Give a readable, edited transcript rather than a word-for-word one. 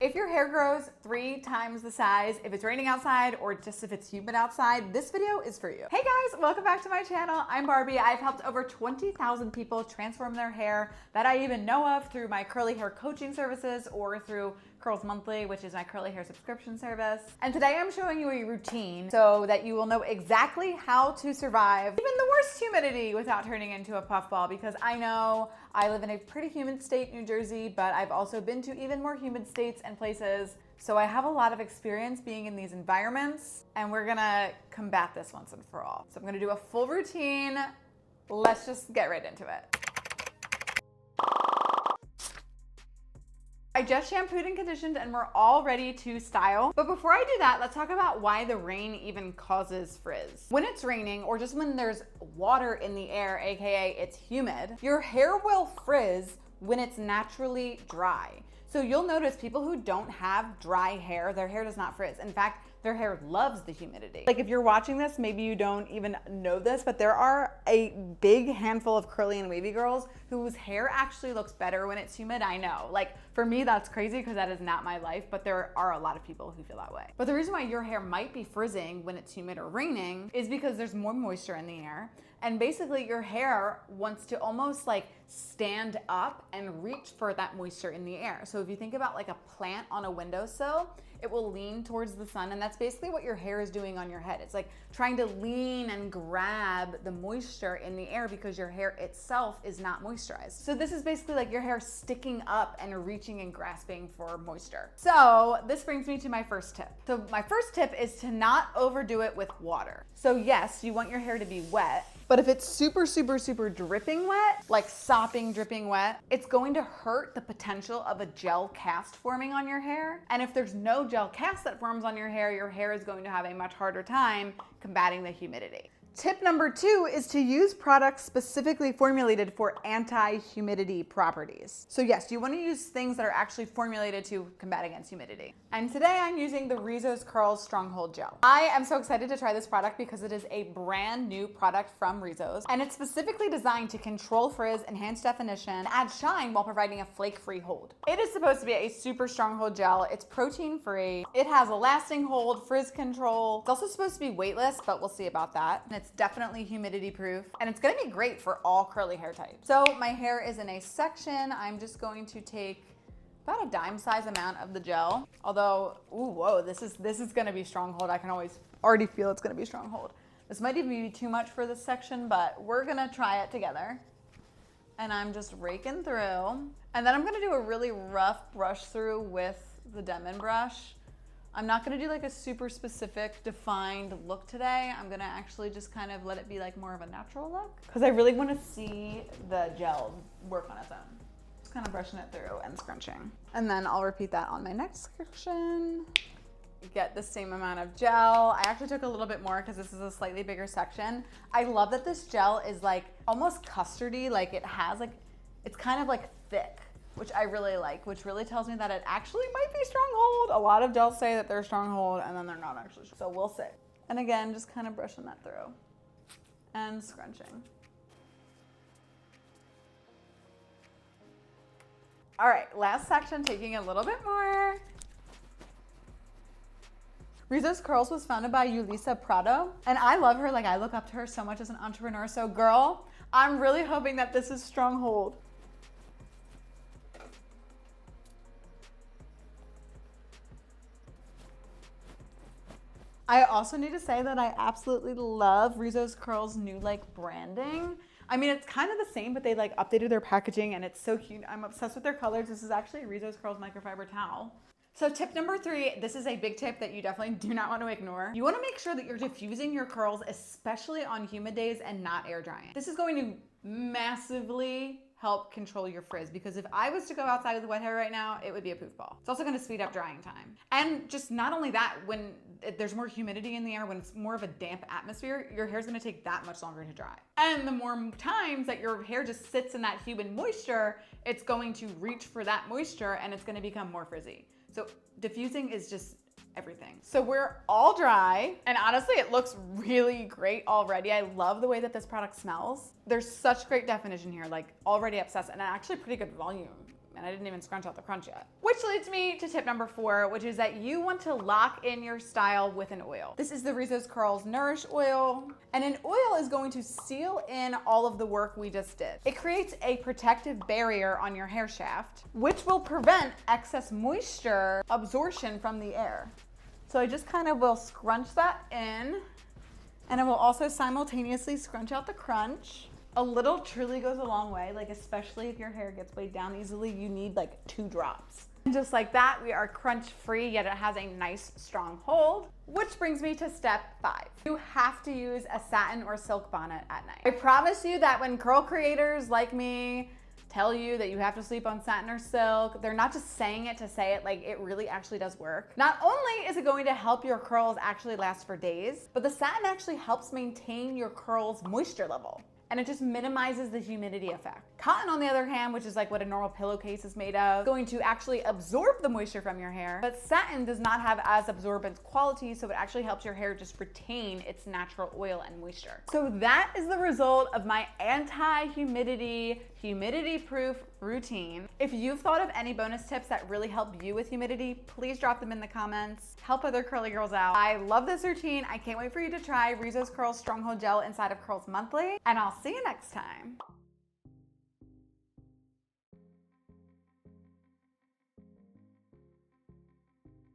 If your hair grows 3 times the size, if it's raining outside, or just if it's humid outside, this video is for you. Hey guys, welcome back to my channel. I'm Barbie. I've helped over 20,000 people transform their hair that I even know of through my curly hair coaching services or through Curls Monthly, which is my curly hair subscription service. And today I'm showing you a routine so that you will know exactly how to survive even the worst humidity without turning into a puffball, because I know I live in a pretty humid state, New Jersey, but I've also been to even more humid states and places. So I have a lot of experience being in these environments, and we're gonna combat this once and for all. So I'm gonna do a full routine. Let's just get right into it. I just shampooed and conditioned and we're all ready to style. But before I do that, let's talk about why the rain even causes frizz. When it's raining, or just when there's water in the air, AKA it's humid, your hair will frizz when it's naturally dry. So you'll notice people who don't have dry hair, their hair does not frizz. In fact, their hair loves the humidity. Like if you're watching this, maybe you don't even know this, but there are a big handful of curly and wavy girls whose hair actually looks better when it's humid. I know, like for me, that's crazy because that is not my life, but there are a lot of people who feel that way. But the reason why your hair might be frizzing when it's humid or raining is because there's more moisture in the air. And basically your hair wants to almost like stand up and reach for that moisture in the air. So if you think about like a plant on a windowsill, it will lean towards the sun, and that's basically what your hair is doing on your head. It's like trying to lean and grab the moisture in the air because your hair itself is not moisturized. So this is basically like your hair sticking up and reaching and grasping for moisture. So this brings me to my first tip. So my first tip is to not overdo it with water. So yes, you want your hair to be wet, but if it's super, super, super dripping wet, like sopping, dripping wet, it's going to hurt the potential of a gel cast forming on your hair. And if there's no gel cast that forms on your hair is going to have a much harder time combating the humidity. Tip number 2 is to use products specifically formulated for anti-humidity properties. So yes, you want to use things that are actually formulated to combat against humidity. And today I'm using the Rizos Curls Stronghold Gel. I am so excited to try this product because it is a brand new product from Rizos, and it's specifically designed to control frizz, enhance definition, add shine while providing a flake-free hold. It is supposed to be a super stronghold gel. It's protein-free. It has a lasting hold, frizz control. It's also supposed to be weightless, but we'll see about that. And it's definitely humidity proof, and it's gonna be great for all curly hair types. So my hair is in a section. I'm just going to take about a dime size amount of the gel. Although, ooh, whoa, this is gonna be stronghold. I can already feel it's gonna be stronghold. This might even be too much for this section, but we're gonna try it together. And I'm just raking through. And then I'm gonna do a really rough brush through with the Demon brush. I'm not gonna do like a super specific defined look today. I'm gonna actually just kind of let it be like more of a natural look, because I really wanna see the gel work on its own. Just kind of brushing it through and scrunching. And then I'll repeat that on my next section. Get the same amount of gel. I actually took a little bit more because this is a slightly bigger section. I love that this gel is like almost custardy, like it has like, it's kind of like thick, which I really like, which really tells me that it actually might be stronghold. A lot of gels say that they're stronghold and then they're not actually, so we'll see. And again, just kind of brushing that through and scrunching. All right, last section, taking a little bit more. Rizos Curls was founded by Yulisa Prado, and I love her. Like, I look up to her so much as an entrepreneur. So girl, I'm really hoping that this is stronghold. I also need to say that I absolutely love Rizos Curls' new like branding. I mean, it's kind of the same, but they like updated their packaging and it's so cute. I'm obsessed with their colors. This is actually Rizos Curls microfiber towel. So tip number 3, this is a big tip that you definitely do not want to ignore. You want to make sure that you're diffusing your curls, especially on humid days, and not air drying. This is going to massively help control your frizz, because if I was to go outside with wet hair right now, it would be a poof ball. It's also going to speed up drying time. And just not only that, when there's more humidity in the air, when it's more of a damp atmosphere, your hair's going to take that much longer to dry. And the more times that your hair just sits in that humid moisture, it's going to reach for that moisture and it's going to become more frizzy. So diffusing is just everything. So we're all dry, and honestly, it looks really great already. I love the way that this product smells. There's such great definition here, like already obsessed, and actually pretty good volume. and I didn't even scrunch out the crunch yet. Which leads me to tip number 4, which is that you want to lock in your style with an oil. This is the Rizos Curls Nourish Oil, and an oil is going to seal in all of the work we just did. It creates a protective barrier on your hair shaft, which will prevent excess moisture absorption from the air. So I just kind of will scrunch that in, and I will also simultaneously scrunch out the crunch. A little truly goes a long way, like especially if your hair gets weighed down easily, you need like 2 drops. And just like that, we are crunch free, yet it has a nice strong hold. Which brings me to step 5. You have to use a satin or silk bonnet at night. I promise you that when curl creators like me tell you that you have to sleep on satin or silk, they're not just saying it to say it, like it really actually does work. Not only is it going to help your curls actually last for days, but the satin actually helps maintain your curls' moisture level. And it just minimizes the humidity effect. Cotton, on the other hand, which is like what a normal pillowcase is made of, is going to actually absorb the moisture from your hair, but satin does not have as absorbent qualities, so it actually helps your hair just retain its natural oil and moisture. So that is the result of my anti-humidity, humidity-proof routine. If you've thought of any bonus tips that really help you with humidity, please drop them in the comments. Help other curly girls out. I love this routine. I can't wait for you to try Rizos Curls Stronghold Gel inside of Curls Monthly, and I'll see you next time.